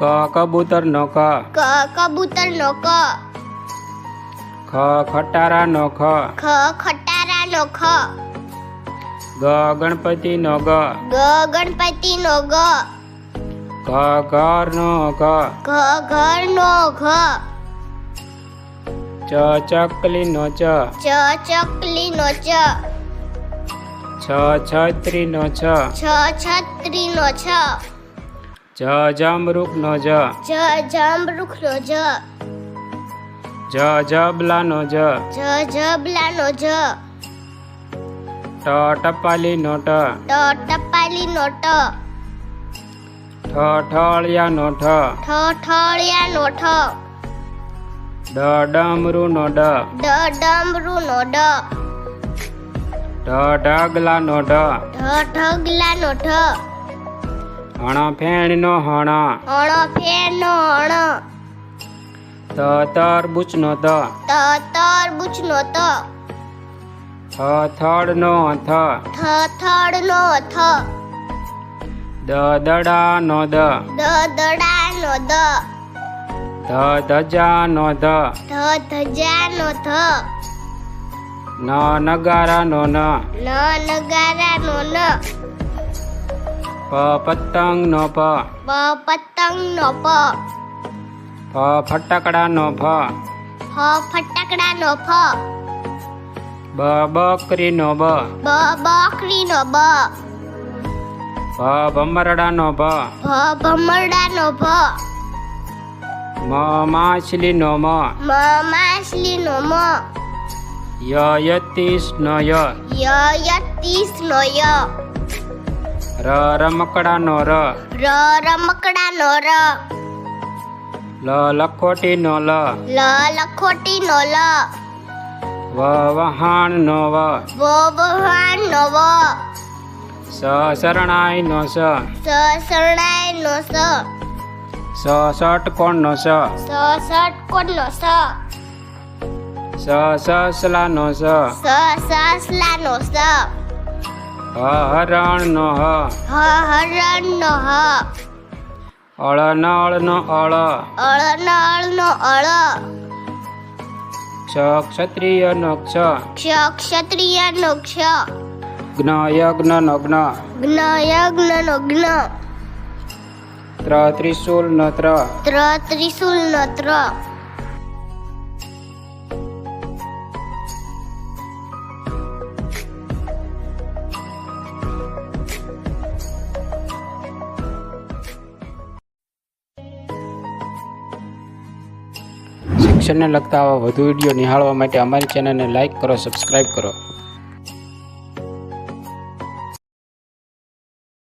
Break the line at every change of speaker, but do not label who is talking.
કબૂતર નો ક,
કબૂતર નો ક,
ખટારા નો ખ,
ખટારા નો ખ,
ગણપતિ નો ગ,
ગણપતિ નો ગ,
ઘર નો ઘ,
ઘર નો ઘ,
ચકલી નો ચ,
ચકલી નો ચ,
છત્રી નો છ,
છત્રી નો છ,
જમરૂખ નો જ,
જમરૂખ નો જ,
જબલા નો જ,
જબલા નો જ,
ટપાલી નો ટ,
ટપાલી નો ટ,
ઠળિયા નો ઠ,
ઠળિયા નો ઠ,
ડમરૂ નો ડ,
ડમરૂ નો ડ,
ઢગલા નો ઢ,
ઢગલા નો ઢ,
ફેણ નો હણ,
ફેણ નો હણ,
તરબૂચ નો ત,
તરબૂચ નો ત,
થડ નો થ,
થડ નો થ,
દડા નો દ,
દડા નો દ,
ધજા નો ધ,
ધજા નો ધ,
નગારા નો ન,
નગારા નો ન,
પતંગ નો પ,
પતંગ નો પ,
ફટાકડા નો ફ,
ફટાકડા નો ફ,
બકરી નો બ,
બકરી નો બ,
ભમરડા નો ભ,
ભમરડા નો ભ,
માછલી નો મ,
માછલી નો મ,
યતીશ નો ય,
યતીશ નો ય,
રમકડા નો ર,
રમકડા નો ર,
લખોટી નો લ,
લખોટી નો લ,
વહાણ નો વ,
વહાણ નો વ,
શરણાઈ નો સ,
શરણાઈ નો સ,
ષટકોણ નો સ,
ષટકોણ નો સ,
સસલા નો સ,
સસલા નો સ,
હરણ નો હ,
હરણ નો હ,
અળનળ નો અળ,
અળનળ નો અળ,
ક્ષત્રિય નો ક્ષ,
ક્ષત્રિય નો ક્ષ,
જ્ઞ નો જ્ઞ,
યજ્ઞ નો જ્ઞ,
ત્રિશુલ નો ત્ર,
ત્રિશુલ નો ત્ર,
શિક્ષણને લગતા આવા વધુ વિડીયો નિહાળવા માટે અમારી ચેનલને લાઈક કરો, સબસ્ક્રાઈબ કરો.